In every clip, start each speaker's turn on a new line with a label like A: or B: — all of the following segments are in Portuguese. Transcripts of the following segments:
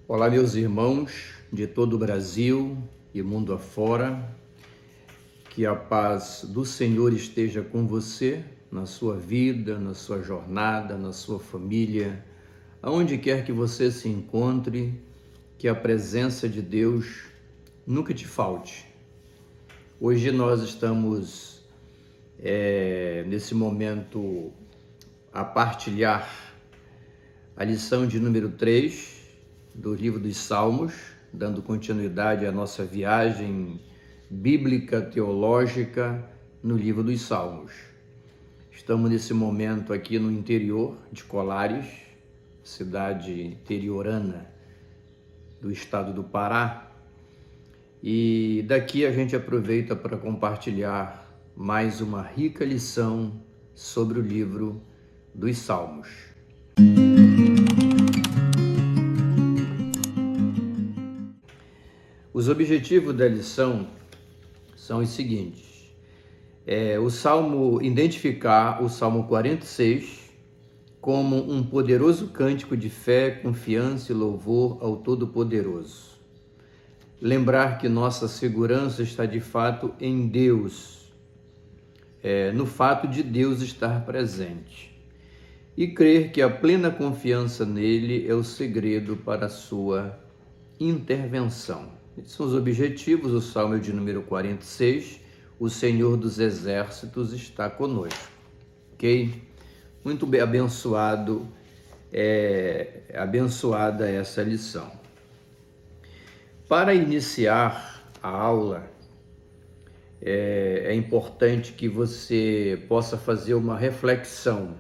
A: Olá, meus irmãos de todo o Brasil e mundo afora, que a paz do Senhor esteja com você, na sua vida, na sua jornada, na sua família, aonde quer que você se encontre, que a presença de Deus nunca te falte. Hoje nós estamos, nesse momento, a partilhar a lição de número 3 do livro dos Salmos, dando continuidade à nossa viagem bíblica teológica no livro dos Salmos. Estamos nesse momento aqui no interior de Colares, cidade interiorana do estado do Pará, e daqui a gente aproveita para compartilhar mais uma rica lição sobre o livro dos Salmos. Os objetivos da lição são os seguintes. Identificar o Salmo 46 como um poderoso cântico de fé, confiança e louvor ao Todo-Poderoso. Lembrar que nossa segurança está de fato em Deus, no fato de Deus estar presente. E crer que a plena confiança nele é o segredo para a sua intervenção. Esses são os objetivos. O Salmo é de número 46, o Senhor dos Exércitos está conosco, ok? Muito bem abençoada essa lição. Para iniciar a aula, é importante que você possa fazer uma reflexão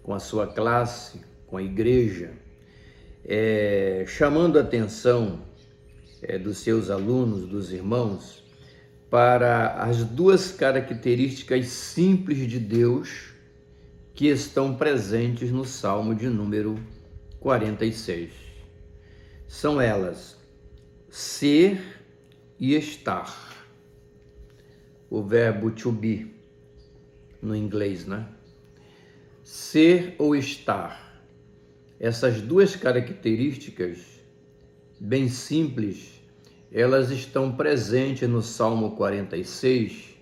A: com a sua classe, com a igreja, chamando a atenção dos seus alunos, dos irmãos, para as duas características simples de Deus que estão presentes no Salmo de número 46. São elas, ser e estar. O verbo to be, no inglês, né? Ser ou estar. Essas duas características, bem simples, elas estão presentes no Salmo 46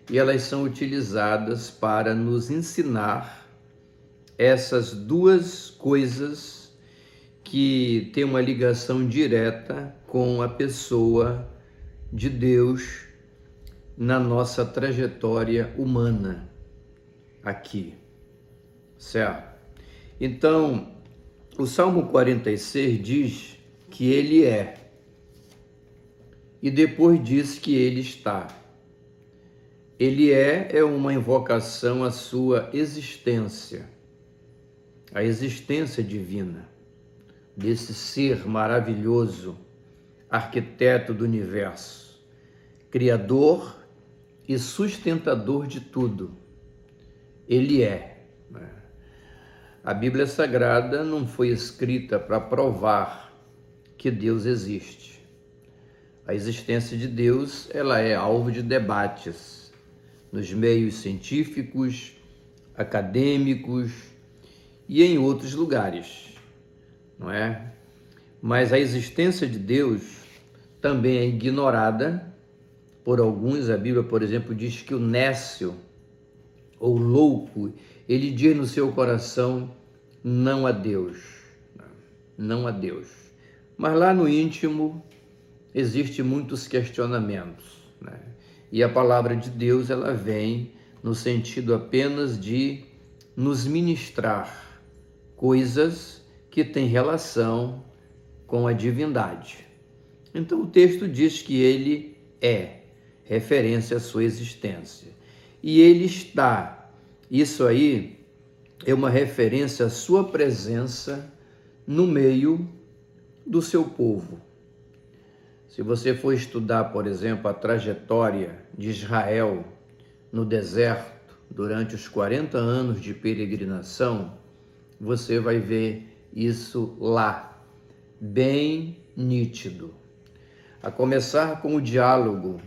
A: e elas são utilizadas para nos ensinar essas duas coisas que têm uma ligação direta com a pessoa de Deus na nossa trajetória humana aqui, certo? Então, o Salmo 46 diz que ele é, e depois diz que ele está. Ele é uma invocação à sua existência, a existência divina, desse ser maravilhoso, arquiteto do universo, criador e sustentador de tudo. Ele é. A Bíblia Sagrada não foi escrita para provar que Deus existe. A existência de Deus, ela é alvo de debates nos meios científicos, acadêmicos e em outros lugares, não é? Mas a existência de Deus também é ignorada por alguns. A Bíblia, por exemplo, diz que o nécio ou louco, ele diz no seu coração, não a Deus, não a Deus. Mas lá no íntimo existem muitos questionamentos, né? E a palavra de Deus, ela vem no sentido apenas de nos ministrar coisas que têm relação com a divindade. Então o texto diz que ele é, referência à sua existência. E ele está. Isso aí é uma referência à sua presença no meio do seu povo. Se você for estudar, por exemplo, a trajetória de Israel no deserto durante os 40 anos de peregrinação, você vai ver isso lá, bem nítido. A começar com o diálogo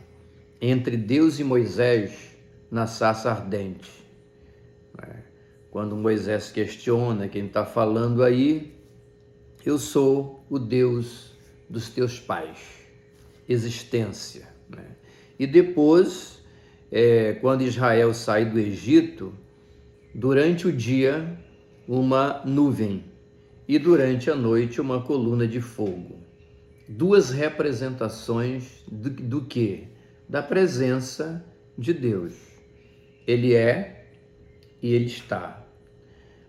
A: entre Deus e Moisés na sarça ardente. Quando Moisés questiona quem está falando aí, eu sou o Deus dos teus pais, existência, né? E depois, quando Israel sai do Egito, durante o dia uma nuvem e durante a noite uma coluna de fogo. Duas representações do quê? Da presença de Deus. Ele é e ele está.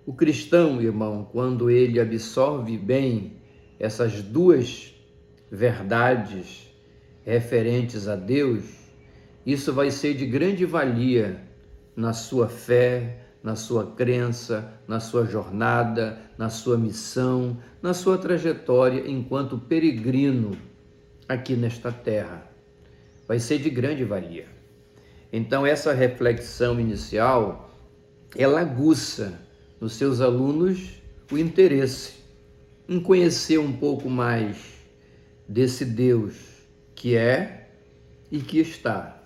A: O cristão, irmão, quando ele absorve bem essas duas verdades referentes a Deus, isso vai ser de grande valia na sua fé, na sua crença, na sua jornada, na sua missão, na sua trajetória enquanto peregrino aqui nesta terra. Vai ser de grande valia. Então, essa reflexão inicial, ela aguça nos seus alunos o interesse em conhecer um pouco mais desse Deus que é e que está.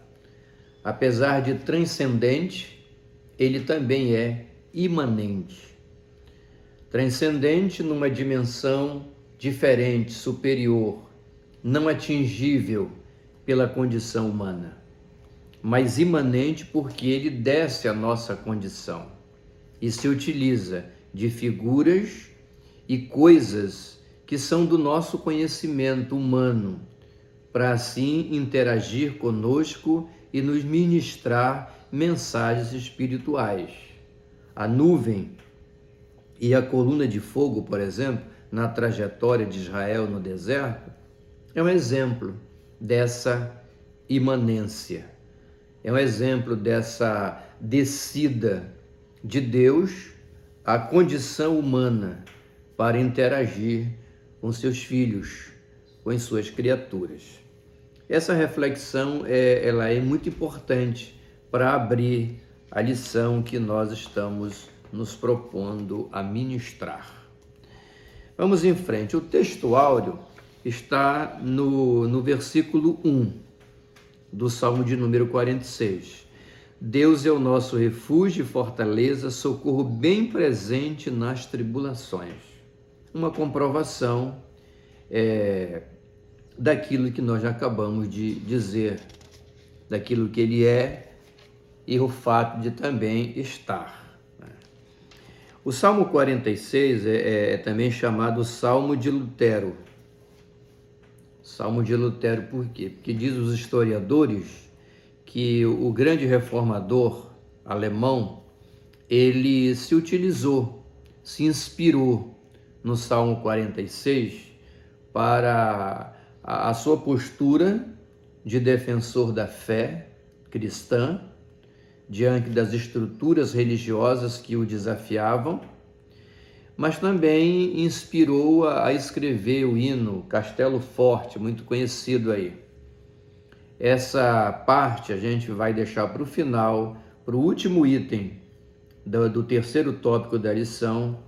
A: Apesar de transcendente, ele também é imanente. Transcendente numa dimensão diferente, superior, não atingível pela condição humana, mas imanente porque ele desce à nossa condição e se utiliza de figuras e coisas que são do nosso conhecimento humano, para assim interagir conosco e nos ministrar mensagens espirituais. A nuvem e a coluna de fogo, por exemplo, na trajetória de Israel no deserto, é um exemplo dessa imanência, é um exemplo dessa descida de Deus à condição humana para interagir com seus filhos, com as suas criaturas. Essa reflexão ela é muito importante para abrir a lição que nós estamos nos propondo a ministrar. Vamos em frente. O texto áureo está no versículo 1 do Salmo de número 46. Deus é o nosso refúgio e fortaleza, socorro bem presente nas tribulações. Uma comprovação daquilo que nós já acabamos de dizer, daquilo que ele é e o fato de também estar. O Salmo 46 é também chamado Salmo de Lutero. Salmo de Lutero por quê? Porque diz os historiadores que o grande reformador alemão, ele se utilizou, se inspirou no Salmo 46 para a sua postura de defensor da fé cristã, diante das estruturas religiosas que o desafiavam, mas também inspirou a escrever o hino Castelo Forte, muito conhecido aí. Essa parte a gente vai deixar para o final, para o último item do terceiro tópico da lição,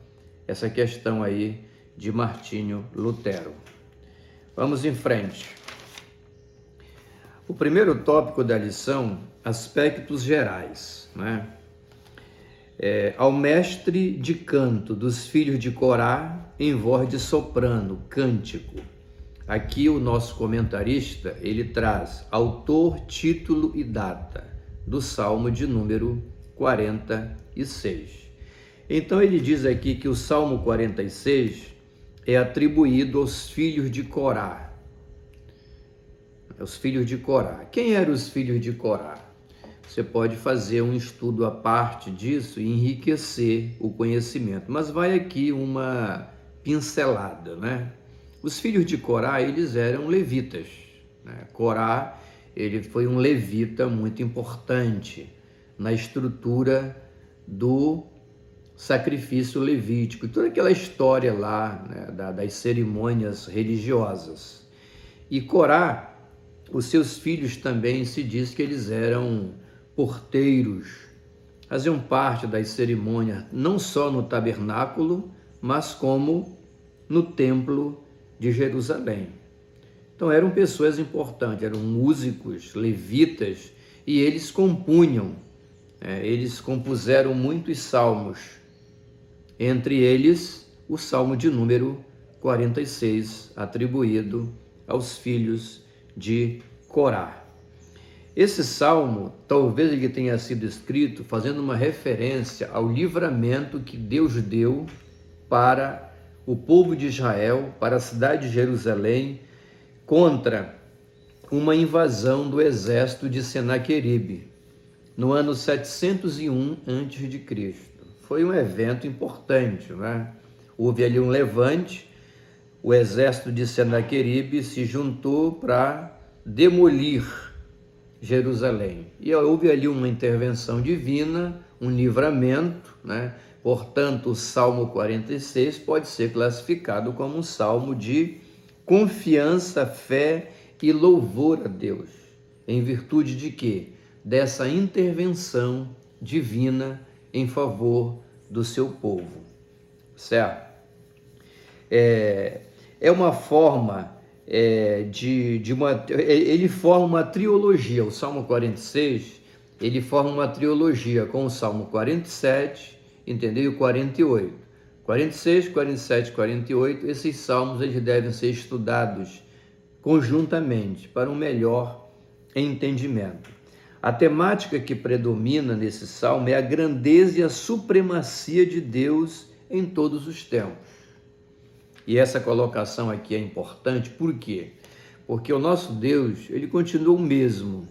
A: essa questão aí de Martinho Lutero. Vamos em frente. O primeiro tópico da lição, aspectos gerais, né? Ao mestre de canto dos filhos de Corá, em voz de soprano, cântico. Aqui o nosso comentarista, ele traz autor, título e data do Salmo de número 46. Então ele diz aqui que o Salmo 46 é atribuído aos filhos de Corá. Os filhos de Corá. Quem eram os filhos de Corá? Você pode fazer um estudo à parte disso e enriquecer o conhecimento, mas vai aqui uma pincelada, né? Os filhos de Corá, eles eram levitas, né? Corá, ele foi um levita muito importante na estrutura do sacrifício levítico, toda aquela história lá, né, das cerimônias religiosas. E Corá, os seus filhos também se diz que eles eram porteiros, faziam parte das cerimônias, não só no tabernáculo, mas como no templo de Jerusalém. Então eram pessoas importantes, eram músicos, levitas, e eles compunham, eles compuseram muitos salmos, entre eles o Salmo de número 46, atribuído aos filhos de Corá. Esse salmo, talvez ele tenha sido escrito fazendo uma referência ao livramento que Deus deu para o povo de Israel, para a cidade de Jerusalém, contra uma invasão do exército de Senaqueribe, no ano 701 a.C. Foi um evento importante, né? Houve ali um levante, o exército de Senaqueribe se juntou para demolir Jerusalém. E houve ali uma intervenção divina, um livramento, né? Portanto, o Salmo 46 pode ser classificado como um salmo de confiança, fé e louvor a Deus. Em virtude de quê? Dessa intervenção divina em favor do seu povo, certo? É uma forma ele forma uma trilogia. O Salmo 46, ele forma uma trilogia com o Salmo 47, entendeu? E o 48. 46, 47, 48, esses salmos eles devem ser estudados conjuntamente para um melhor entendimento. A temática que predomina nesse salmo é a grandeza e a supremacia de Deus em todos os tempos. E essa colocação aqui é importante, por quê? Porque o nosso Deus, ele continua o mesmo.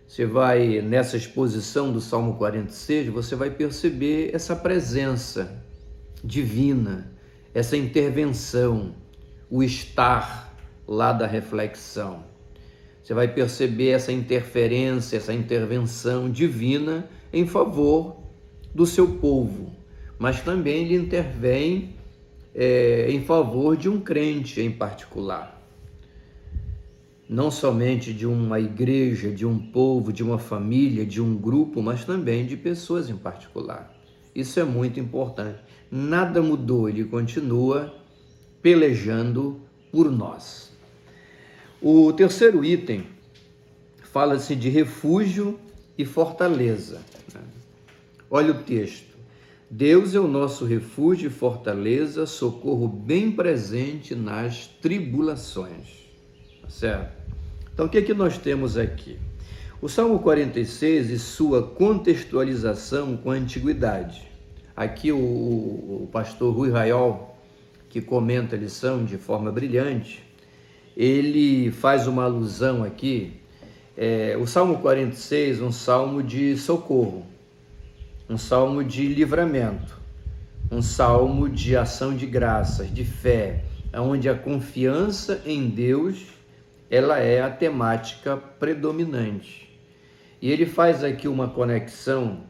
A: Você vai, nessa exposição do Salmo 46, você vai perceber essa presença divina, essa intervenção, o estar lá da reflexão. Você vai perceber essa interferência, essa intervenção divina em favor do seu povo, mas também ele intervém em favor de um crente em particular. Não somente de uma igreja, de um povo, de uma família, de um grupo, mas também de pessoas em particular. Isso é muito importante. Nada mudou, ele continua pelejando por nós. O terceiro item fala-se de refúgio e fortaleza. Olha o texto. Deus é o nosso refúgio e fortaleza, socorro bem presente nas tribulações. Tá certo? Então, o que é que nós temos aqui? O Salmo 46 e sua contextualização com a antiguidade. Aqui o pastor Rui Raiol, que comenta a lição de forma brilhante, ele faz uma alusão aqui, o Salmo 46, um salmo de socorro, um salmo de livramento, um salmo de ação de graças, de fé, onde a confiança em Deus, ela é a temática predominante. E ele faz aqui uma conexão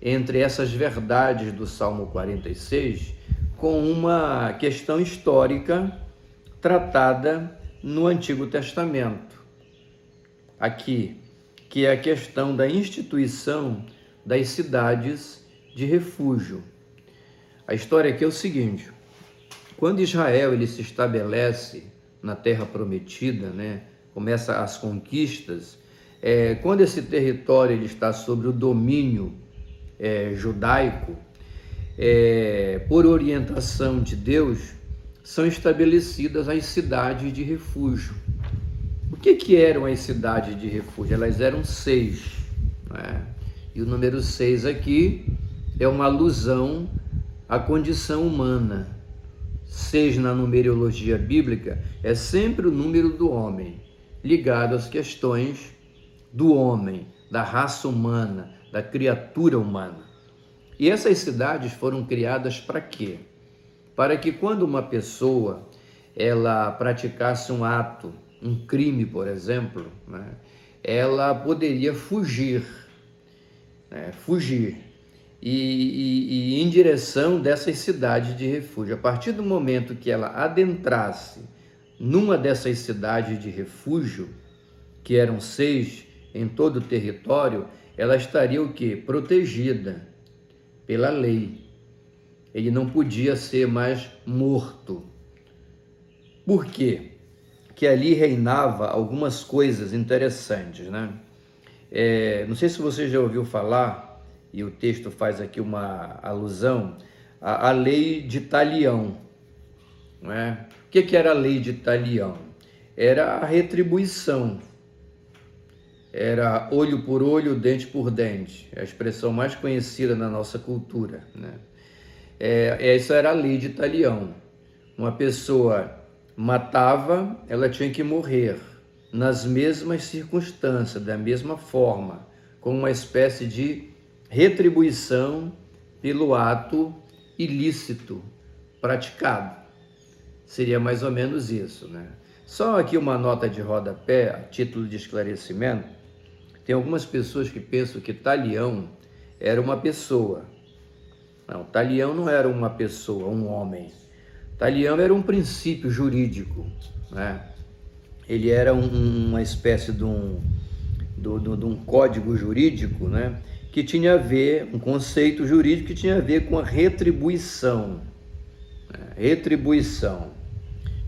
A: entre essas verdades do Salmo 46 com uma questão histórica tratada no Antigo Testamento. Aqui, que é a questão da instituição das cidades de refúgio. A história aqui é o seguinte: quando Israel ele se estabelece na Terra Prometida, né, começa as conquistas, quando esse território ele está sob o domínio judaico, por orientação de Deus, são estabelecidas as cidades de refúgio. O que eram as cidades de refúgio? Elas eram 6, né? E o número 6 aqui é uma alusão à condição humana. 6 na numerologia bíblica é sempre o número do homem, ligado às questões do homem, da raça humana, da criatura humana. E essas cidades foram criadas para quê? Para que quando uma pessoa ela praticasse um ato, um crime, por exemplo, né, ela poderia fugir e em direção dessas cidades de refúgio. A partir do momento que ela adentrasse numa dessas cidades de refúgio, que eram 6 em todo o território, ela estaria o quê? Protegida pela lei. Ele não podia ser mais morto. Por quê? Que ali reinava algumas coisas interessantes, né? Não sei se você já ouviu falar, e o texto faz aqui uma alusão, à lei de Talião. não é? O que era a lei de talião? Era a retribuição, era olho por olho, dente por dente, é a expressão mais conhecida na nossa cultura, né? Essa era a lei de talião. Uma pessoa matava, ela tinha que morrer nas mesmas circunstâncias, da mesma forma, como uma espécie de retribuição pelo ato ilícito praticado. Seria mais ou menos isso, né? Só aqui uma nota de rodapé, a título de esclarecimento. Tem algumas pessoas que pensam que talião era uma pessoa. Não, talião não era uma pessoa, um homem. Talião era um princípio jurídico, né? Ele era uma espécie de um código jurídico, né? Que tinha a ver, um conceito jurídico que tinha a ver com a retribuição. Né? Retribuição.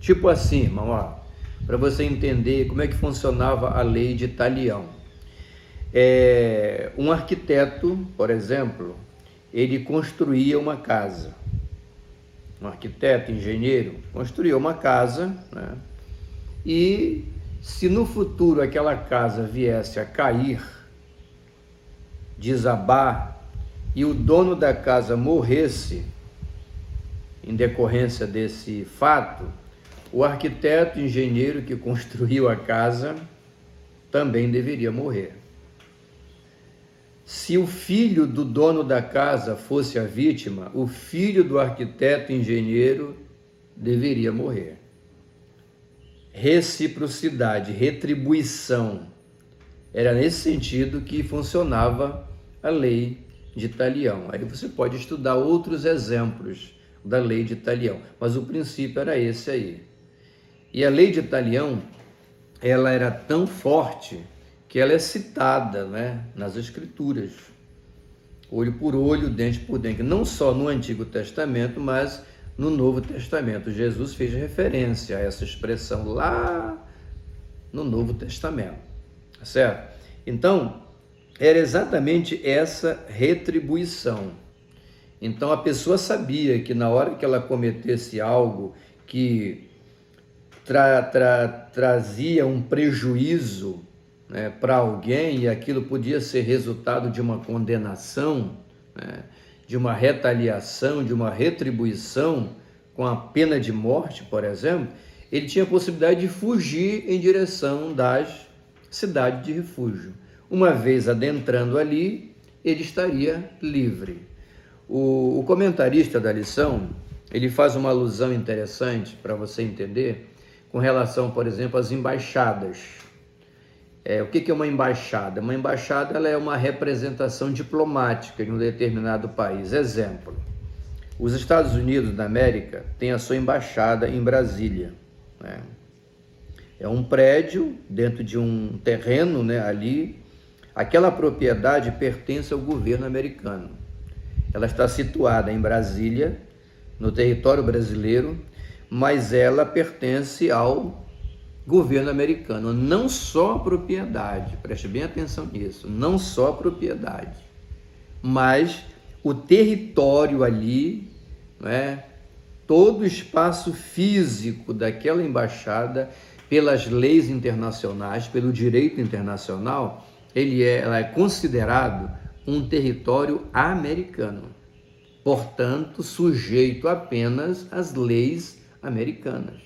A: Tipo assim, irmão, para você entender como é que funcionava a lei de talião. Um arquiteto, por exemplo, ele construía uma casa. Um arquiteto, engenheiro, construía uma casa, né? E se no futuro aquela casa viesse a cair, desabar, e o dono da casa morresse em decorrência desse fato, o arquiteto, engenheiro que construiu a casa também deveria morrer. Se o filho do dono da casa fosse a vítima, o filho do arquiteto engenheiro deveria morrer. Reciprocidade, retribuição. Era nesse sentido que funcionava a lei de talião. Aí você pode estudar outros exemplos da lei de talião, mas o princípio era esse aí. E a lei de talião, ela era tão forte que ela é citada, né, nas Escrituras. Olho por olho, dente por dente. Não só no Antigo Testamento, mas no Novo Testamento. Jesus fez referência a essa expressão lá no Novo Testamento. Certo? Então, era exatamente essa retribuição. Então, a pessoa sabia que na hora que ela cometesse algo que trazia um prejuízo, né, para alguém, e aquilo podia ser resultado de uma condenação, né, de uma retaliação, de uma retribuição com a pena de morte, por exemplo, ele tinha a possibilidade de fugir em direção das cidades de refúgio. Uma vez adentrando ali, ele estaria livre. O comentarista da lição, ele faz uma alusão interessante para você entender com relação, por exemplo, às embaixadas. O que é uma embaixada? Uma embaixada, ela é uma representação diplomática de um determinado país. Exemplo, os Estados Unidos da América têm a sua embaixada em Brasília, né? É um prédio dentro de um terreno, né, ali. Aquela propriedade pertence ao governo americano. Ela está situada em Brasília, no território brasileiro, mas ela pertence ao governo americano. Não só a propriedade, preste bem atenção nisso, não só a propriedade, mas o território ali, né, todo o espaço físico daquela embaixada, pelas leis internacionais, pelo direito internacional, ela é considerado um território americano, portanto, sujeito apenas às leis americanas.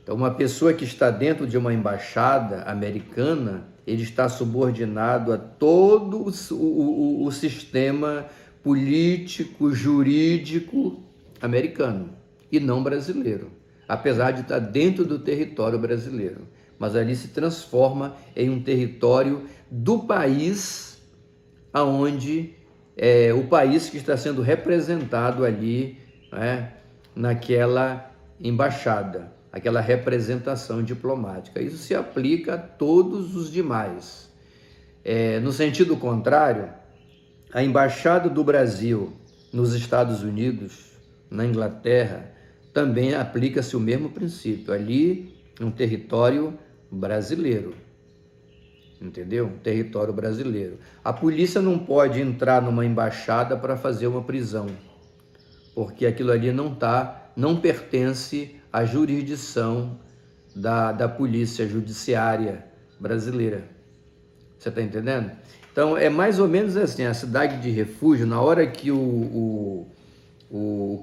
A: Então, uma pessoa que está dentro de uma embaixada americana, ele está subordinado a todo o sistema político, jurídico americano e não brasileiro, apesar de estar dentro do território brasileiro, mas ali se transforma em um território do país aonde o país que está sendo representado ali, né, naquela embaixada, aquela representação diplomática. Isso se aplica a todos os demais. No sentido contrário, a embaixada do Brasil nos Estados Unidos, na Inglaterra, também aplica-se o mesmo princípio. Ali é um território brasileiro, entendeu? Um território brasileiro. A polícia não pode entrar numa embaixada para fazer uma prisão, porque aquilo ali não pertence à jurisdição da polícia judiciária brasileira. Você está entendendo? Então, é mais ou menos assim, a cidade de refúgio, na hora que o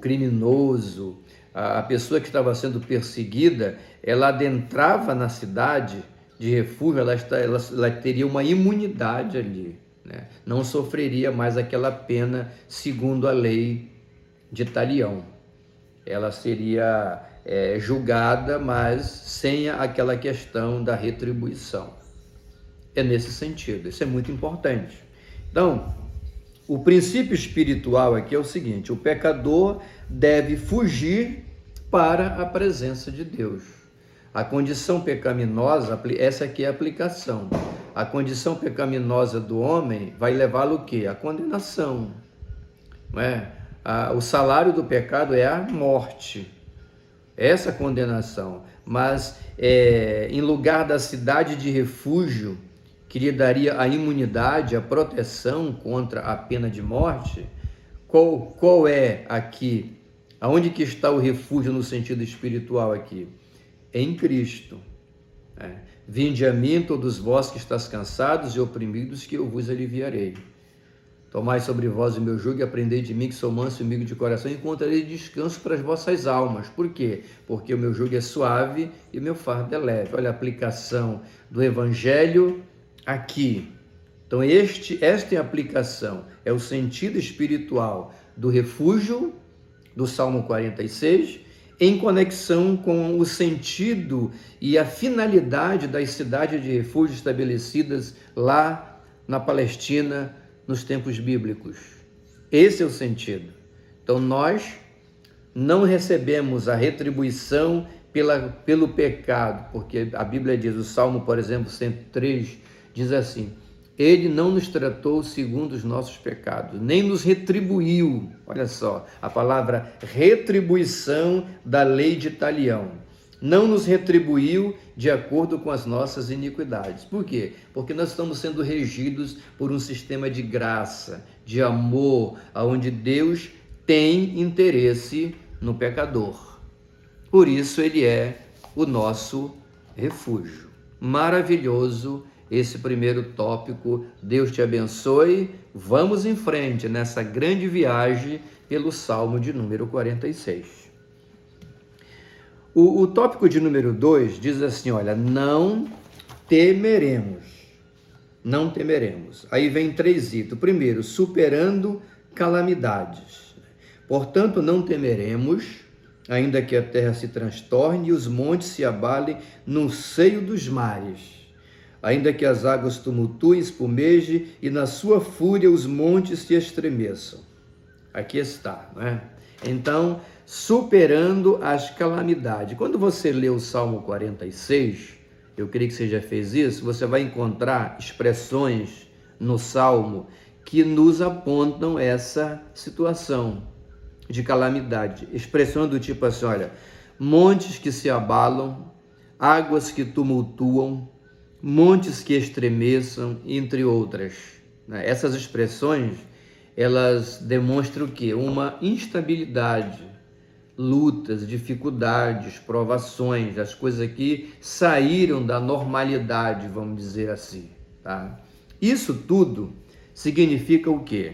A: criminoso, a pessoa que estava sendo perseguida, ela adentrava na cidade de refúgio, ela teria uma imunidade ali, né? Não sofreria mais aquela pena segundo a lei de Talião. Ela seria julgada, mas sem aquela questão da retribuição. É nesse sentido, isso é muito importante. Então, o princípio espiritual aqui é o seguinte: o pecador deve fugir para a presença de Deus. A condição pecaminosa, essa aqui é a aplicação. A condição pecaminosa do homem vai levá-lo o quê? A condenação. Não é? O salário do pecado é a morte. Essa condenação. Mas em lugar da cidade de refúgio, que lhe daria a imunidade, a proteção contra a pena de morte, qual é aqui? Aonde que está o refúgio no sentido espiritual aqui? Em Cristo. Vinde a mim, todos vós que estáis cansados e oprimidos, que eu vos aliviarei. Tomai sobre vós o meu jugo e aprendei de mim, que sou manso e humilde de coração, e encontrarei descanso para as vossas almas. Por quê? Porque o meu jugo é suave e o meu fardo é leve. Olha a aplicação do Evangelho aqui. Então, esta é a aplicação, é o sentido espiritual do refúgio, do Salmo 46, em conexão com o sentido e a finalidade das cidades de refúgio estabelecidas lá na Palestina, nos tempos bíblicos. Esse é o sentido. Então, nós não recebemos a retribuição pelo pecado, porque a Bíblia diz, o Salmo, por exemplo, 103, diz assim: Ele não nos tratou segundo os nossos pecados, nem nos retribuiu. Olha só, a palavra retribuição da lei de Talião. Não nos retribuiu de acordo com as nossas iniquidades. Por quê? Porque nós estamos sendo regidos por um sistema de graça, de amor, onde Deus tem interesse no pecador. Por isso ele é o nosso refúgio. Maravilhoso esse primeiro tópico. Deus te abençoe. Vamos em frente nessa grande viagem pelo Salmo de número 46. O tópico de número 2 diz assim, olha, não temeremos. Não temeremos. Aí vem 3 itens. Primeiro, superando calamidades. Portanto, não temeremos, ainda que a terra se transtorne e os montes se abalem no seio dos mares. Ainda que as águas tumultuem, espumejem e na sua fúria os montes se estremeçam. Aqui está, não é? Então, superando as calamidades. Quando você lê o Salmo 46, eu creio que você já fez isso, você vai encontrar expressões no Salmo que nos apontam essa situação de calamidade. Expressão do tipo assim, olha, montes que se abalam, águas que tumultuam, montes que estremeçam, entre outras. Essas expressões, elas demonstram o quê? Uma instabilidade, lutas, dificuldades, provações, as coisas que saíram da normalidade, vamos dizer assim, tá? Isso tudo significa o quê?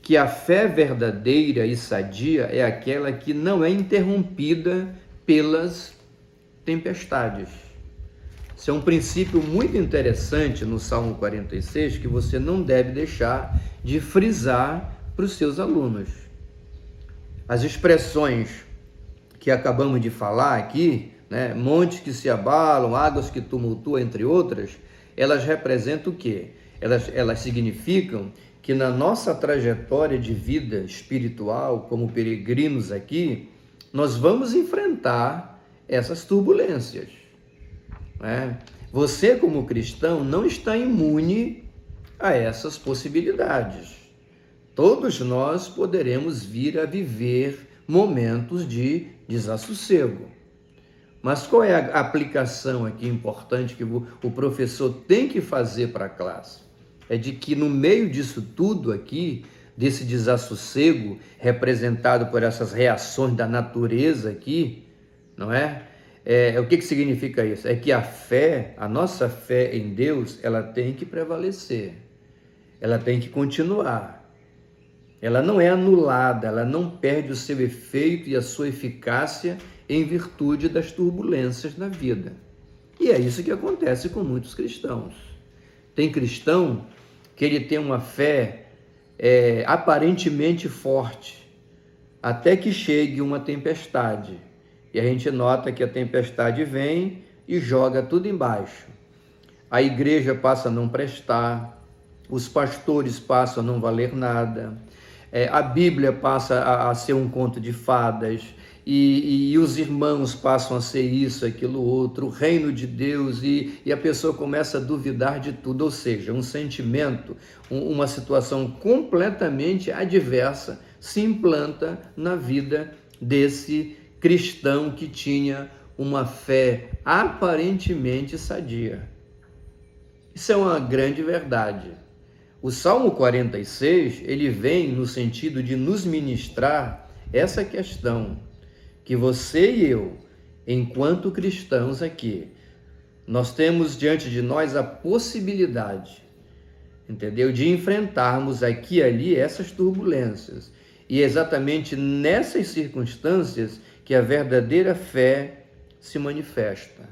A: Que a fé verdadeira e sadia é aquela que não é interrompida pelas tempestades. Isso é um princípio muito interessante no Salmo 46, que você não deve deixar de frisar para os seus alunos. As expressões que acabamos de falar aqui, né, montes que se abalam, águas que tumultuam, entre outras, elas representam o quê? Elas significam que na nossa trajetória de vida espiritual, como peregrinos aqui, nós vamos enfrentar essas turbulências. Você, como cristão, não está imune a essas possibilidades. Todos nós poderemos vir a viver momentos de desassossego. Mas qual é a aplicação aqui importante que o professor tem que fazer para a classe? É de que no meio disso tudo aqui, desse desassossego representado por essas reações da natureza aqui, não é? O que significa isso? É que a fé, a nossa fé em Deus, ela tem que prevalecer, ela tem que continuar. Ela não é anulada, ela não perde o seu efeito e a sua eficácia em virtude das turbulências na vida. E é isso que acontece com muitos cristãos. Tem cristão que ele tem uma fé aparentemente forte, até que chegue uma tempestade. E a gente nota que a tempestade vem e joga tudo embaixo. A igreja passa a não prestar, os pastores passam a não valer nada, a Bíblia passa a ser um conto de fadas, e os irmãos passam a ser isso, aquilo, outro, o reino de Deus, e a pessoa começa a duvidar de tudo, ou seja, um sentimento, uma situação completamente adversa se implanta na vida desse cristão que tinha uma fé aparentemente sadia. Isso é uma grande verdade. O Salmo 46, ele vem no sentido de nos ministrar essa questão, que você e eu, enquanto cristãos aqui, nós temos diante de nós a possibilidade, entendeu? De enfrentarmos aqui e ali essas turbulências. E é exatamente nessas circunstâncias que a verdadeira fé se manifesta.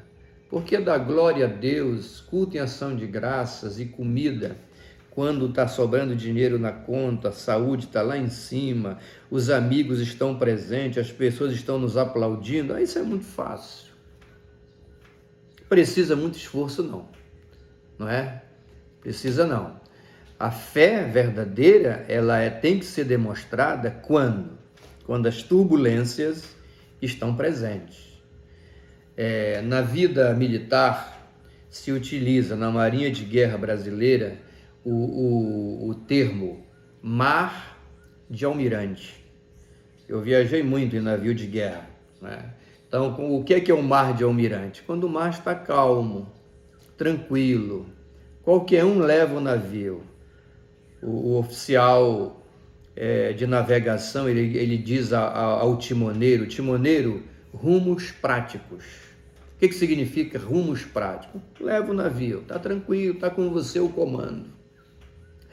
A: Porque dá glória a Deus, culto em ação de graças e comida, quando está sobrando dinheiro na conta, a saúde está lá em cima, os amigos estão presentes, as pessoas estão nos aplaudindo, isso é muito fácil. Precisa muito esforço não é? Precisa não. A fé verdadeira, ela tem que ser demonstrada quando as turbulências estão presentes. Na vida militar, se utiliza na Marinha de Guerra Brasileira o termo mar de almirante. Eu viajei muito em navio de guerra, né? Então, o que é o mar de almirante? Quando o mar está calmo, tranquilo, qualquer um leva o navio. O oficial de navegação, ele diz ao timoneiro, rumos práticos. O que significa rumos práticos? Leva o navio, está tranquilo, está com você o comando.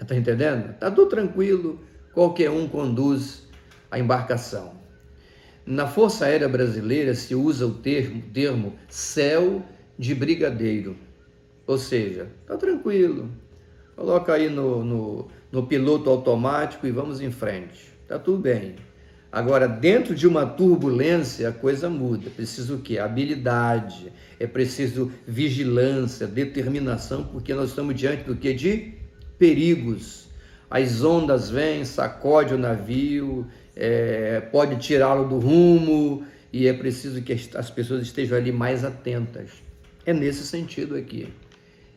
A: Está entendendo? Está tudo tranquilo, qualquer um conduz a embarcação. Na Força Aérea Brasileira se usa o termo céu de brigadeiro, ou seja, está tranquilo, coloca aí no piloto automático e vamos em frente, está tudo bem. Agora, dentro de uma turbulência, a coisa muda. É preciso o quê? Habilidade, é preciso vigilância, determinação, porque nós estamos diante do quê? De perigos. As ondas vêm, sacode o navio, pode tirá-lo do rumo, e é preciso que as pessoas estejam ali mais atentas. É nesse sentido aqui.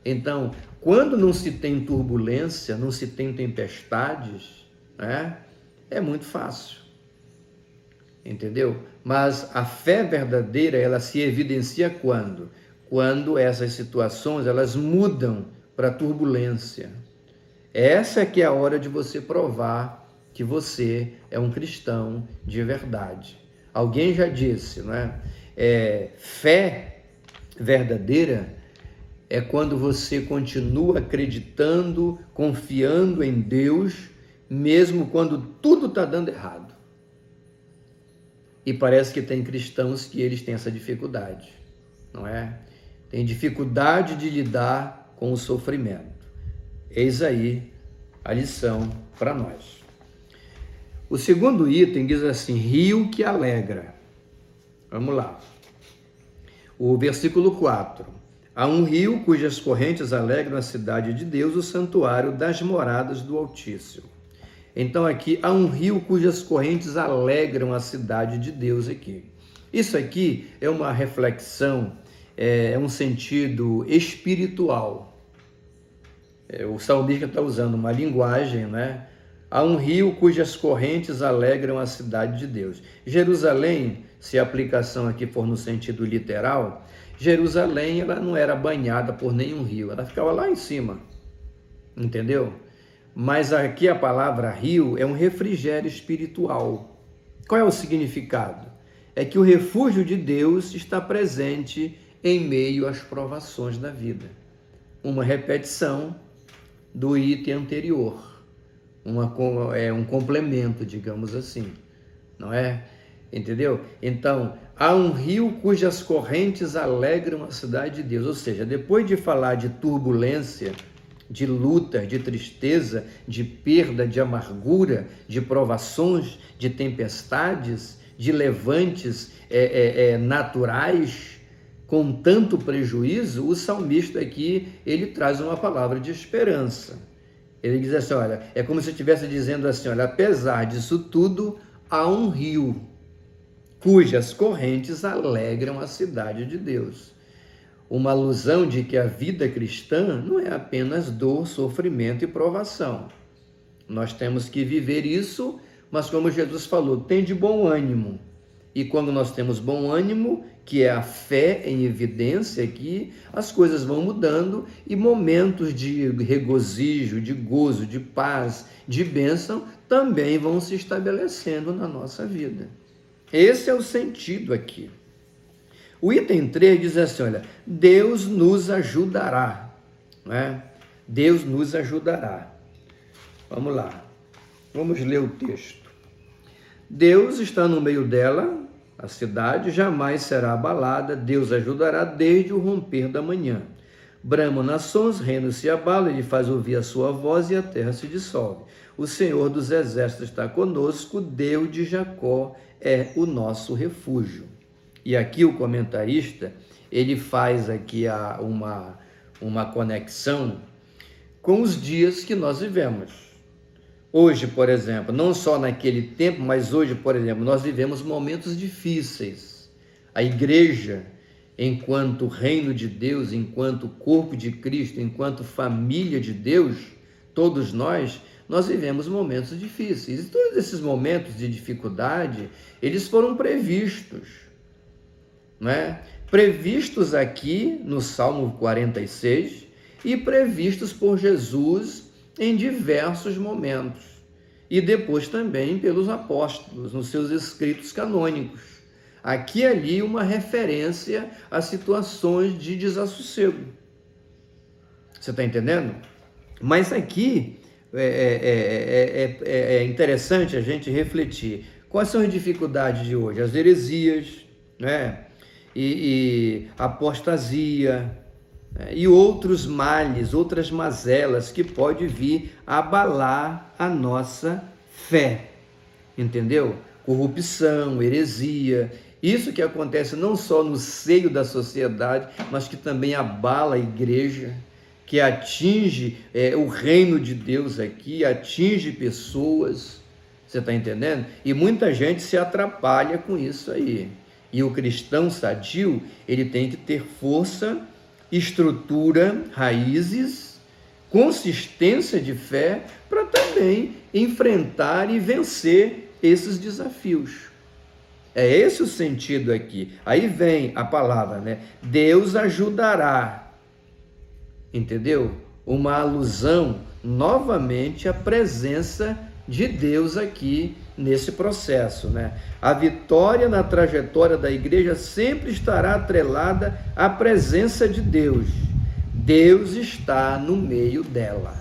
A: Então, quando não se tem turbulência, não se tem tempestades, né, é muito fácil. Entendeu? Mas a fé verdadeira, ela se evidencia quando? Quando essas situações, elas mudam para turbulência. Essa é que é a hora de você provar que você é um cristão de verdade. Alguém já disse, não é? Fé verdadeira é quando você continua acreditando, confiando em Deus, mesmo quando tudo está dando errado. E parece que tem cristãos que eles têm essa dificuldade, não é? Tem dificuldade de lidar com o sofrimento. Eis aí a lição para nós. O segundo item diz assim, rio que alegra. Vamos lá. O versículo 4. Há um rio cujas correntes alegram a cidade de Deus, o santuário das moradas do Altíssimo. Então aqui há um rio cujas correntes alegram a cidade de Deus aqui. Isso aqui é uma reflexão, é um sentido espiritual. O salmista está usando uma linguagem, né? Há um rio cujas correntes alegram a cidade de Deus. Jerusalém, se a aplicação aqui for no sentido literal, Jerusalém ela não era banhada por nenhum rio, ela ficava lá em cima, entendeu? mas aqui a palavra rio é um refrigério espiritual. Qual é o significado? É que o refúgio de Deus está presente em meio às provações da vida. Uma repetição do item anterior, um complemento, digamos assim, não é? Entendeu? Então, há um rio cujas correntes alegram a cidade de Deus. Ou seja, depois de falar de turbulência, de luta, de tristeza, de perda, de amargura, de provações, de tempestades, de levantes naturais, com tanto prejuízo, o salmista aqui, ele traz uma palavra de esperança. Ele diz assim, olha, é como se estivesse dizendo assim, olha, apesar disso tudo, há um rio cujas correntes alegram a cidade de Deus. Uma alusão de que a vida cristã não é apenas dor, sofrimento e provação. Nós temos que viver isso, mas como Jesus falou, tem de bom ânimo. E quando nós temos bom ânimo, que é a fé em evidência aqui, as coisas vão mudando e momentos de regozijo, de gozo, de paz, de bênção também vão se estabelecendo na nossa vida. Esse é o sentido aqui. O item 3 diz assim, olha, Deus nos ajudará, né? Deus nos ajudará. Vamos lá, vamos ler o texto. Deus está no meio dela, a cidade jamais será abalada, Deus ajudará desde o romper da manhã. Bramam nações, reinos se abalam, ele faz ouvir a sua voz e a terra se dissolve. O Senhor dos exércitos está conosco, Deus de Jacó é o nosso refúgio. E aqui o comentarista, ele faz aqui uma conexão com os dias que nós vivemos. Hoje, por exemplo, não só naquele tempo, mas hoje, por exemplo, nós vivemos momentos difíceis. A igreja, enquanto reino de Deus, enquanto corpo de Cristo, enquanto família de Deus, todos nós vivemos momentos difíceis. E todos esses momentos de dificuldade, eles foram previstos, né? Previstos aqui no Salmo 46 e previstos por Jesus em diversos momentos. E depois também pelos apóstolos, nos seus escritos canônicos. Aqui e ali uma referência a situações de desassossego. Você está entendendo? Mas aqui é interessante a gente refletir. Quais são as dificuldades de hoje? As heresias, né? E apostasia, né? E outros males, outras mazelas que pode vir abalar a nossa fé. Entendeu? Corrupção, heresia, isso que acontece não só no seio da sociedade, mas que também abala a igreja, que atinge o reino de Deus aqui, atinge pessoas, você está entendendo? E muita gente se atrapalha com isso aí. E o cristão sadio, ele tem que ter força, estrutura, raízes, consistência de fé, para também enfrentar e vencer esses desafios. É esse o sentido aqui. Aí vem a palavra, né? Deus ajudará. Entendeu? Uma alusão novamente à presença de Deus aqui nesse processo, né? A vitória na trajetória da igreja sempre estará atrelada à presença de Deus. Deus está no meio dela.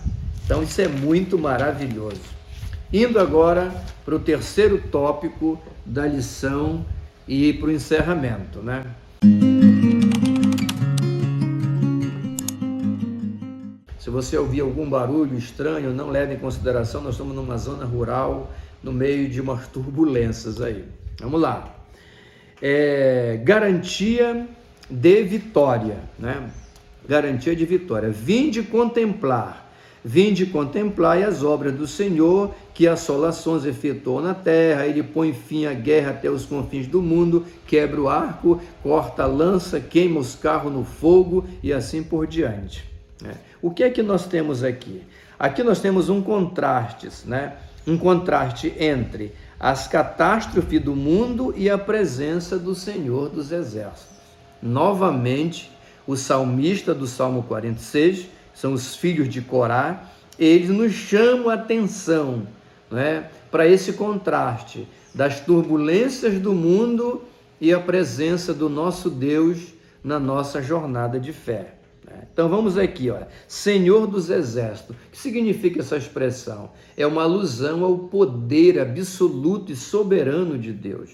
A: Então isso é muito maravilhoso. Indo agora para o terceiro tópico da lição e para o encerramento, né? Se você ouvir algum barulho estranho, não leve em consideração, nós estamos numa zona rural, no meio de umas turbulências aí. Vamos lá. Garantia de vitória, né? Garantia de vitória. Vinde contemplar as obras do Senhor, que assolações efetuou na terra. Ele põe fim à guerra até os confins do mundo, quebra o arco, corta a lança, queima os carros no fogo e assim por diante. O que é que nós temos aqui? Aqui nós temos um contraste, né? Um contraste entre as catástrofes do mundo e a presença do Senhor dos Exércitos. Novamente, o salmista do Salmo 46, são os filhos de Corá, eles nos chamam a atenção, não é? Para esse contraste das turbulências do mundo e a presença do nosso Deus na nossa jornada de fé. Então vamos aqui, olha, Senhor dos Exércitos. O que significa essa expressão? É uma alusão ao poder absoluto e soberano de Deus.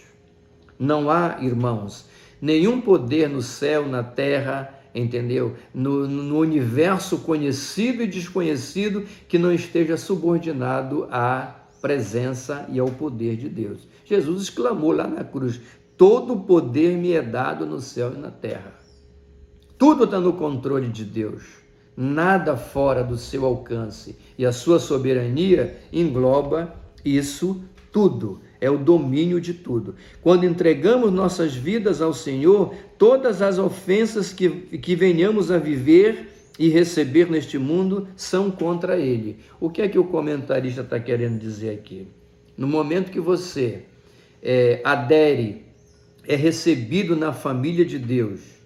A: Não há, irmãos, nenhum poder no céu, na terra, entendeu? No universo conhecido e desconhecido que não esteja subordinado à presença e ao poder de Deus. Jesus exclamou lá na cruz: todo o poder me é dado no céu e na terra. Tudo está no controle de Deus, nada fora do seu alcance, e a sua soberania engloba isso tudo, é o domínio de tudo. Quando entregamos nossas vidas ao Senhor, todas as ofensas que venhamos a viver e receber neste mundo são contra Ele. O que é que o comentarista está querendo dizer aqui? No momento que você adere, é recebido na família de Deus,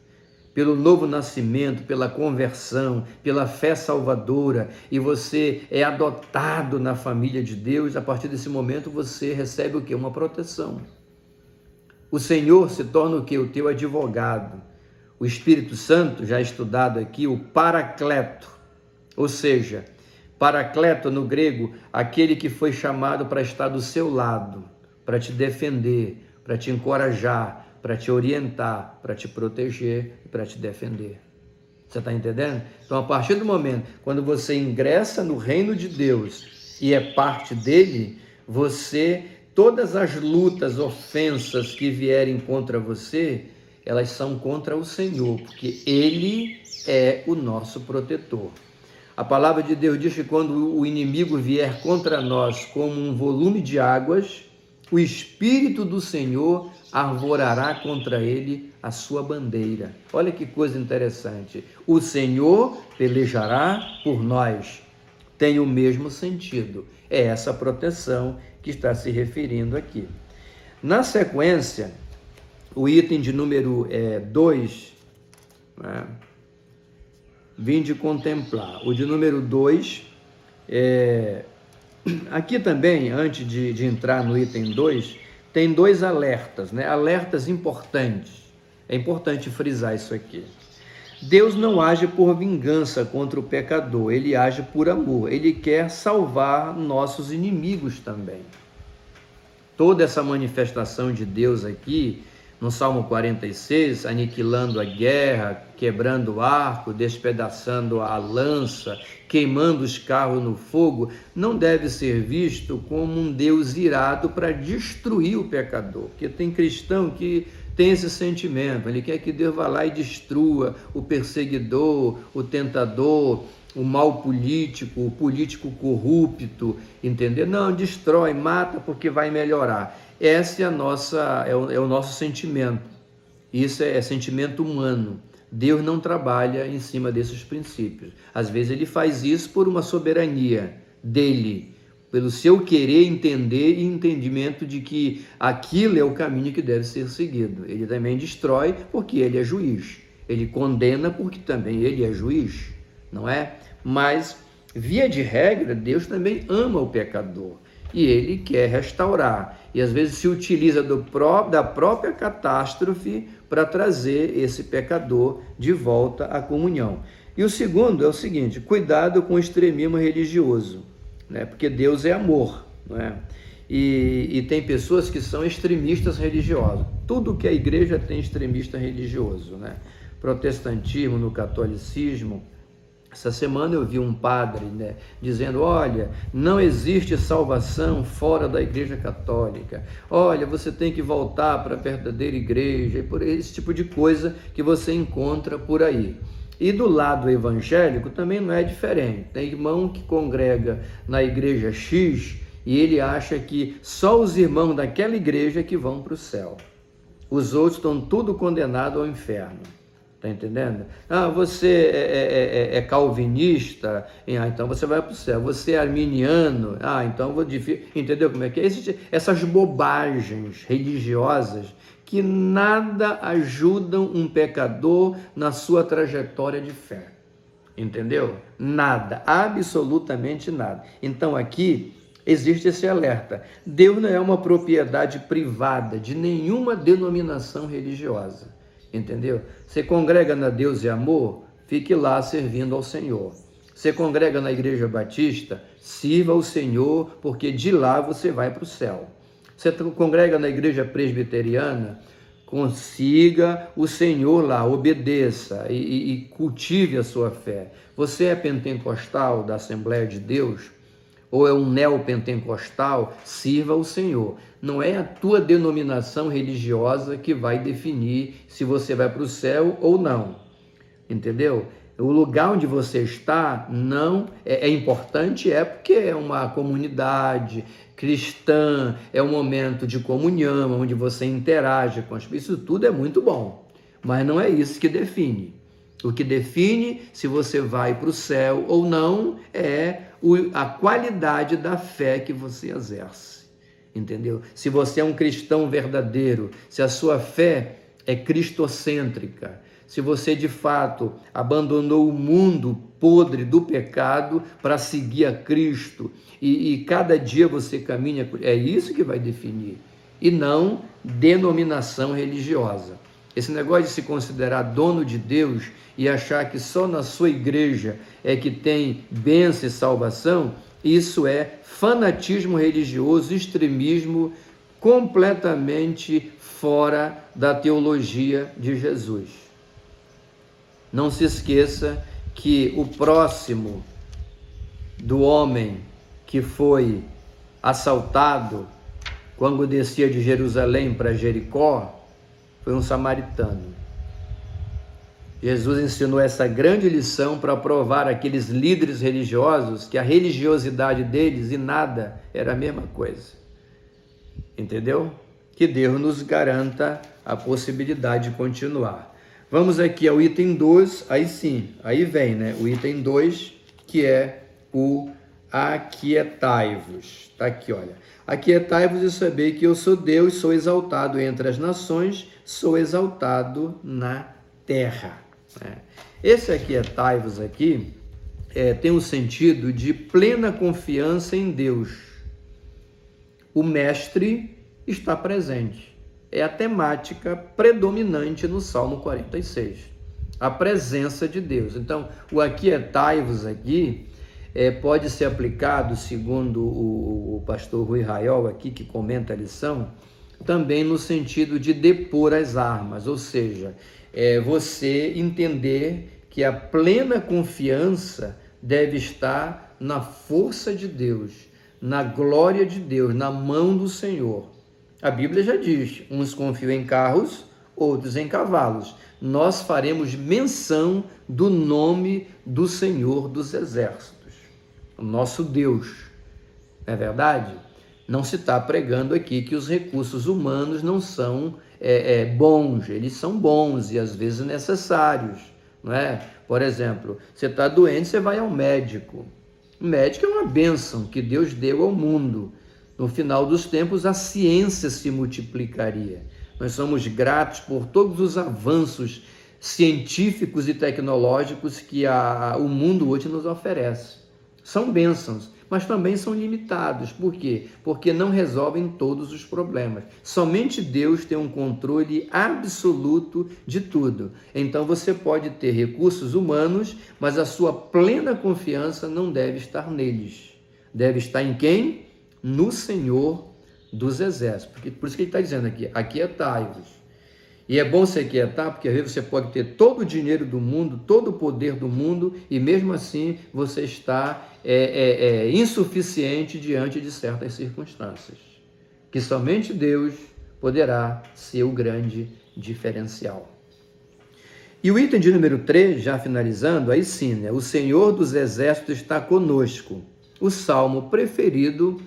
A: pelo novo nascimento, pela conversão, pela fé salvadora, e você é adotado na família de Deus, a partir desse momento você recebe o quê? Uma proteção. O Senhor se torna o quê? O teu advogado. O Espírito Santo, já estudado aqui, o Paracleto, ou seja, Paracleto no grego, aquele que foi chamado para estar do seu lado, para te defender, para te encorajar, para te orientar, para te proteger e para te defender. Você está entendendo? Então, a partir do momento, quando você ingressa no reino de Deus e é parte dele, todas as lutas, ofensas que vierem contra você, elas são contra o Senhor, porque Ele é o nosso protetor. A palavra de Deus diz que quando o inimigo vier contra nós como um volume de águas, o Espírito do Senhor arvorará contra ele a sua bandeira. Olha que coisa interessante. O Senhor pelejará por nós. Tem o mesmo sentido. É essa proteção que está se referindo aqui. Na sequência, o item de número 2, vinde contemplar. O de número 2, aqui também, antes de entrar no item 2, tem dois alertas, alertas importantes. É importante frisar isso aqui. Deus não age por vingança contra o pecador, Ele age por amor. Ele quer salvar nossos inimigos também. Toda essa manifestação de Deus aqui, no Salmo 46, aniquilando a guerra, quebrando o arco, despedaçando a lança, queimando os carros no fogo, não deve ser visto como um Deus irado para destruir o pecador, porque tem cristão que tem esse sentimento, ele quer que Deus vá lá e destrua o perseguidor, o tentador, o mal político, o político corrupto, entendeu? Não, destrói, mata porque vai melhorar. Esse é o nosso sentimento. Isso é sentimento humano. Deus não trabalha em cima desses princípios. Às vezes ele faz isso por uma soberania dele, pelo seu querer entender e entendimento de que aquilo é o caminho que deve ser seguido. Ele também destrói porque ele é juiz. Ele condena porque também ele é juiz, não é? Mas, via de regra, Deus também ama o pecador e ele quer restaurar. E às vezes se utiliza da própria catástrofe para trazer esse pecador de volta à comunhão. E o segundo é o seguinte: cuidado com o extremismo religioso, porque Deus é amor, não é? E tem pessoas que são extremistas religiosos. Tudo que a igreja tem extremista religioso, Protestantismo, no catolicismo. Essa semana eu vi um padre dizendo: olha, não existe salvação fora da igreja católica, olha, você tem que voltar para a verdadeira igreja, e por esse tipo de coisa que você encontra por aí. E do lado evangélico também não é diferente. Tem irmão que congrega na igreja X e ele acha que só os irmãos daquela igreja que vão para o céu. Os outros estão tudo condenados ao inferno. Está entendendo? Você é calvinista, então você vai para o céu. Você é arminiano, então vou difícil. Entendeu como é que é? Essas bobagens religiosas que nada ajudam um pecador na sua trajetória de fé. entendeu? Nada, absolutamente nada. Então aqui existe esse alerta. Deus não é uma propriedade privada de nenhuma denominação religiosa, entendeu? Você congrega na Deus e Amor, fique lá servindo ao Senhor. Você congrega na Igreja Batista, sirva ao Senhor, porque de lá você vai para o céu. Você congrega na Igreja Presbiteriana, consiga o Senhor lá, obedeça e cultive a sua fé. Você é pentecostal da Assembleia de Deus, ou é um neopentecostal, sirva o Senhor. Não é a tua denominação religiosa que vai definir se você vai para o céu ou não, entendeu? O lugar onde você está não é importante, porque é uma comunidade cristã, é um momento de comunhão, onde você interage com as pessoas, isso tudo é muito bom, mas não é isso que define. O que define se você vai para o céu ou não é a qualidade da fé que você exerce, entendeu? Se você é um cristão verdadeiro, se a sua fé é cristocêntrica, se você de fato abandonou o mundo podre do pecado para seguir a Cristo e cada dia você caminha, é isso que vai definir, e não denominação religiosa. Esse negócio de se considerar dono de Deus e achar que só na sua igreja é que tem bênção e salvação, isso é fanatismo religioso, extremismo completamente fora da teologia de Jesus. Não se esqueça que o próximo do homem que foi assaltado quando descia de Jerusalém para Jericó foi um samaritano. Jesus ensinou essa grande lição para provar aqueles líderes religiosos que a religiosidade deles e nada era a mesma coisa. Entendeu? Que Deus nos garanta a possibilidade de continuar. Vamos aqui ao item 2, aí sim, aí vem, né? O item 2, que é o aquietai-vos. Está aqui, olha. Aquietai-vos e sabei que eu sou Deus, sou exaltado entre as nações, sou exaltado na terra. Esse aquietai-vos aqui tem um sentido de plena confiança em Deus. O mestre está presente. É a temática predominante no Salmo 46. A presença de Deus. Então, o aquietai-vos aqui pode ser aplicado, segundo o pastor Rui Raiol aqui, que comenta a lição, também no sentido de depor as armas, ou seja, você entender que a plena confiança deve estar na força de Deus, na glória de Deus, na mão do Senhor. A Bíblia já diz, uns confiam em carros, outros em cavalos. Nós faremos menção do nome do Senhor dos Exércitos, o nosso Deus. Não é verdade? Não se está pregando aqui que os recursos humanos não são bons, eles são bons e às vezes necessários, não é? Por exemplo, você está doente, você vai ao médico. O médico é uma bênção que Deus deu ao mundo. No final dos tempos, a ciência se multiplicaria. Nós somos gratos por todos os avanços científicos e tecnológicos que o mundo hoje nos oferece. São bênçãos, mas também são limitados. Por quê? Porque não resolvem todos os problemas. Somente Deus tem um controle absoluto de tudo. Então você pode ter recursos humanos, mas a sua plena confiança não deve estar neles. Deve estar em quem? No Senhor dos Exércitos. Por isso que ele está dizendo aqui, aquietai-vos. E é bom se aquietar, porque às vezes você pode ter todo o dinheiro do mundo, todo o poder do mundo, e mesmo assim você está insuficiente diante de certas circunstâncias. Que somente Deus poderá ser o grande diferencial. E o item de número 3, já finalizando, aí sim, né? O Senhor dos Exércitos está conosco. O salmo preferido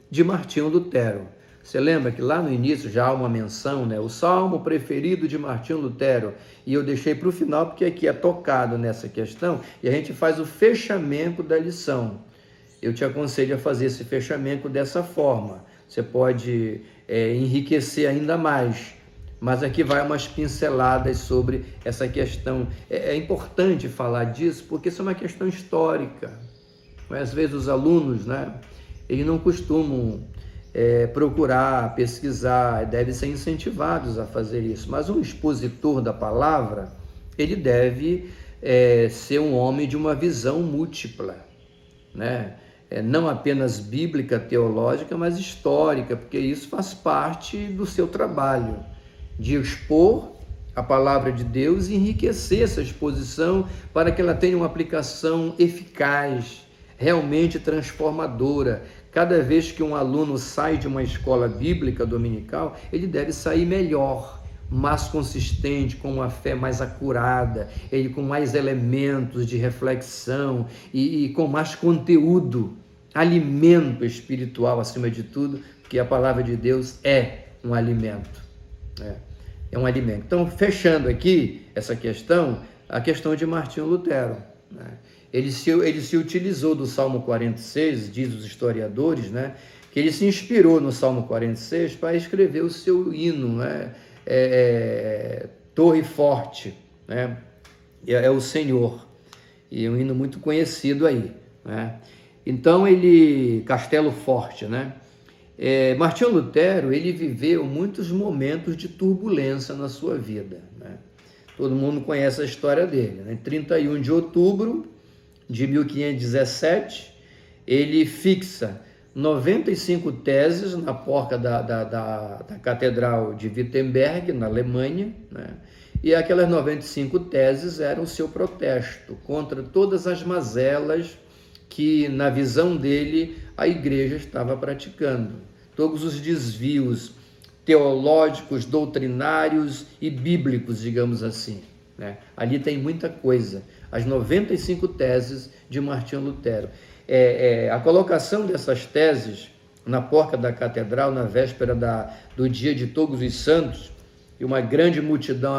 A: de Martinho Lutero. Você lembra que lá no início já há uma menção, né? O salmo preferido de Martinho Lutero, e eu deixei para o final porque aqui é tocado nessa questão e a gente faz o fechamento da lição. Eu te aconselho a fazer esse fechamento dessa forma. Você pode enriquecer ainda mais Mas aqui vai umas pinceladas sobre essa questão. É importante falar disso porque isso é uma questão histórica. Às vezes os alunos, né, eles não costumam procurar, pesquisar, devem ser incentivados a fazer isso. Mas um expositor da palavra, ele deve ser um homem de uma visão múltipla, né? Não apenas bíblica, teológica, mas histórica, porque isso faz parte do seu trabalho, de expor a palavra de Deus e enriquecer essa exposição para que ela tenha uma aplicação eficaz, realmente transformadora. Cada vez que um aluno sai de uma escola bíblica dominical, ele deve sair melhor, mais consistente, com uma fé mais acurada, ele com mais elementos de reflexão e com mais conteúdo, alimento espiritual acima de tudo, porque a palavra de Deus é um alimento. É um alimento. Então, fechando aqui essa questão, a questão de Martinho Lutero, né? Ele se utilizou do Salmo 46, diz os historiadores, né? Que ele se inspirou no Salmo 46 para escrever o seu hino, né? Torre Forte, né? É o Senhor, e é um hino muito conhecido aí, né? Então Castelo Forte, né? Martinho Lutero, ele viveu muitos momentos de turbulência na sua vida, né? Todo mundo conhece a história dele, né? Em 31 de outubro de 1517, ele fixa 95 teses na porta da Catedral de Wittenberg, na Alemanha, né? E aquelas 95 teses eram o seu protesto contra todas as mazelas que, na visão dele, a igreja estava praticando. Todos os desvios teológicos, doutrinários e bíblicos, digamos assim, né? Ali tem muita coisa. As 95 teses de Martinho Lutero. A colocação dessas teses na porta da catedral, na véspera do dia de Todos os Santos, e uma grande multidão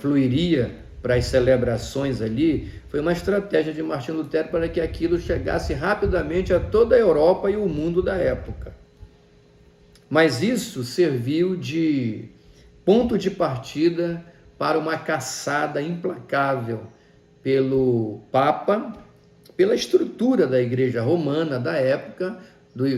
A: fluiria para as celebrações ali, foi uma estratégia de Martinho Lutero para que aquilo chegasse rapidamente a toda a Europa e o mundo da época. Mas isso serviu de ponto de partida para uma caçada implacável pelo Papa, pela estrutura da Igreja Romana da época,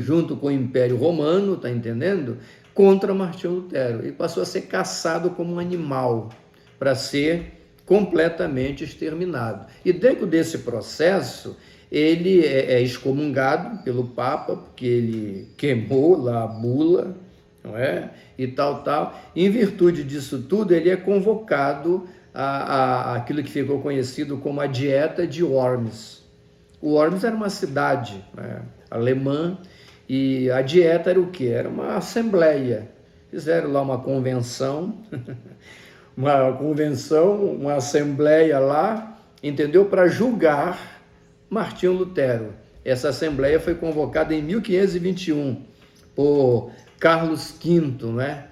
A: junto com o Império Romano, tá entendendo? Contra Martinho Lutero. Ele passou a ser caçado como um animal, para ser completamente exterminado. E dentro desse processo, ele é excomungado pelo Papa, porque ele queimou lá a bula, não é? E tal. Em virtude disso tudo, ele é convocado aquilo que ficou conhecido como a Dieta de Worms. O Worms era uma cidade, né, alemã, e a dieta era o quê? Era uma assembleia. Fizeram lá uma convenção, uma assembleia lá, entendeu? Para julgar Martinho Lutero. Essa assembleia foi convocada em 1521 por Carlos V, né?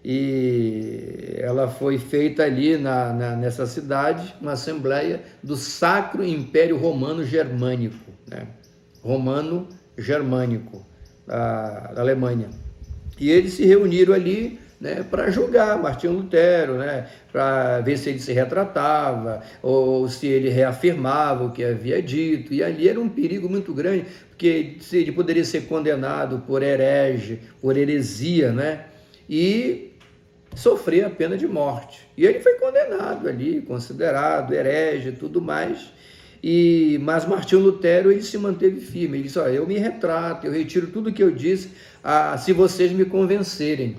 A: E ela foi feita ali nessa cidade, uma assembleia do Sacro Império Romano Germânico, né? Romano-Germânico, da Alemanha. E eles se reuniram ali, né, para julgar Martinho Lutero, né, para ver se ele se retratava ou se ele reafirmava o que havia dito. E ali era um perigo muito grande, porque ele poderia ser condenado por herege, por heresia, né, e sofrer a pena de morte. E ele foi condenado ali, considerado herege e tudo mais. Mas Martinho Lutero, ele se manteve firme. Ele disse: olha, eu me retrato, eu retiro tudo que eu disse, se vocês me convencerem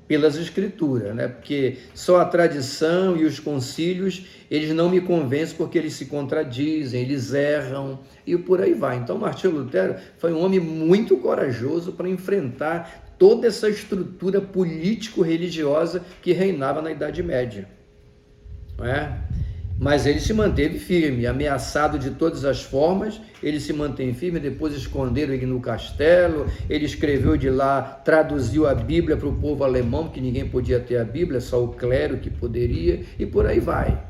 A: pelas escrituras, né? Porque só a tradição e os concílios, eles não me convencem, porque eles se contradizem, eles erram e por aí vai. Então Martinho Lutero foi um homem muito corajoso para enfrentar toda essa estrutura político-religiosa que reinava na Idade Média, não é? Mas ele se manteve firme, ameaçado de todas as formas, ele se mantém firme. Depois esconderam ele no castelo, ele escreveu de lá, traduziu a Bíblia para o povo alemão, porque ninguém podia ter a Bíblia, só o clero que poderia, e por aí vai.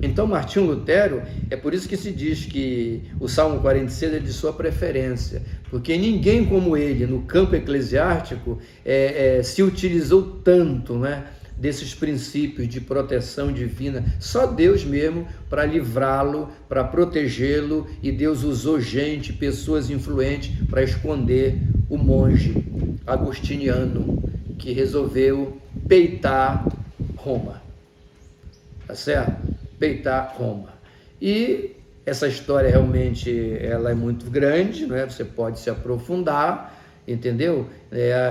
A: Então Martinho Lutero, é por isso que se diz que o Salmo 46 é de sua preferência, porque ninguém como ele, no campo eclesiástico, se utilizou tanto, né, desses princípios de proteção divina. Só Deus mesmo para livrá-lo, para protegê-lo, e Deus usou gente, pessoas influentes para esconder o monge agostiniano que resolveu peitar Roma. Tá certo? Peitar Roma. E essa história realmente ela é muito grande, não é? Você pode se aprofundar, entendeu?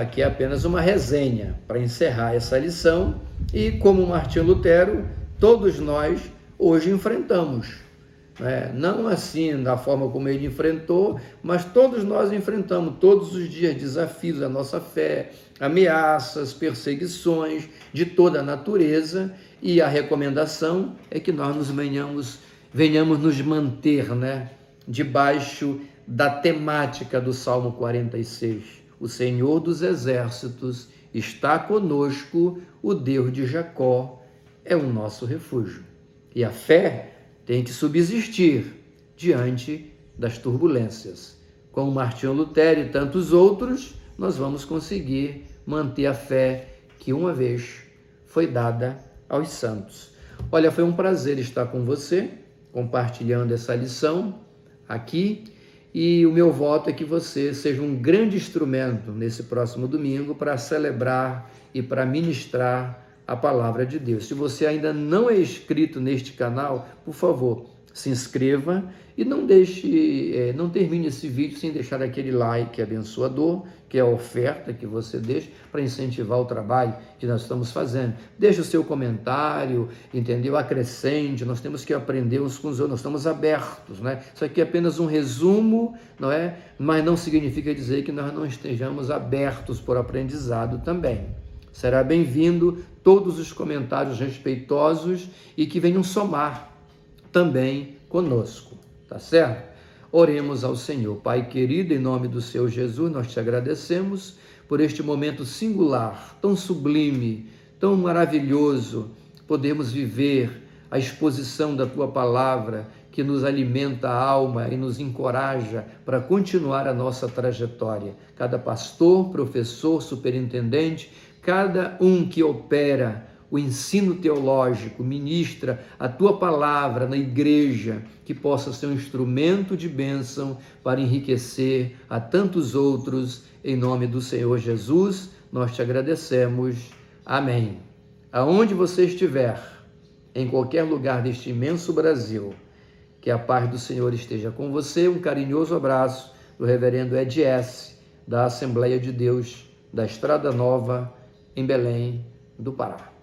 A: Aqui é apenas uma resenha para encerrar essa lição. E como Martinho Lutero, todos nós hoje enfrentamos, né? Não assim da forma como ele enfrentou, mas todos nós enfrentamos todos os dias desafios à nossa fé, ameaças, perseguições de toda a natureza, e a recomendação é que nós venhamos nos manter, né, debaixo da temática do Salmo 46. O Senhor dos Exércitos está conosco, o Deus de Jacó é o nosso refúgio. E a fé tem que subsistir diante das turbulências. Com Martinho Lutero e tantos outros, nós vamos conseguir manter a fé que uma vez foi dada aos santos. Olha, foi um prazer estar com você, compartilhando essa lição aqui, e o meu voto é que você seja um grande instrumento nesse próximo domingo para celebrar e para ministrar a palavra de Deus. Se você ainda não é inscrito neste canal, por favor, se inscreva e não termine esse vídeo sem deixar aquele like abençoador, que é a oferta que você deixa para incentivar o trabalho que nós estamos fazendo. Deixe o seu comentário, entendeu? Acrescente, nós temos que aprender uns com os outros, nós estamos abertos, né? Isso aqui é apenas um resumo, não é? Mas não significa dizer que nós não estejamos abertos por aprendizado também. Será bem-vindo todos os comentários respeitosos e que venham somar também conosco, tá certo? Oremos ao Senhor. Pai querido, em nome do Senhor Jesus, nós te agradecemos por este momento singular, tão sublime, tão maravilhoso, podemos viver a exposição da Tua Palavra, que nos alimenta a alma e nos encoraja para continuar a nossa trajetória. Cada pastor, professor, superintendente, cada um que opera o ensino teológico, ministra a Tua Palavra na igreja, que possa ser um instrumento de bênção para enriquecer a tantos outros, em nome do Senhor Jesus, nós te agradecemos. Amém. Aonde você estiver, em qualquer lugar deste imenso Brasil, que a paz do Senhor esteja com você. Um carinhoso abraço do reverendo Ed S., da Assembleia de Deus da Estrada Nova, em Belém do Pará.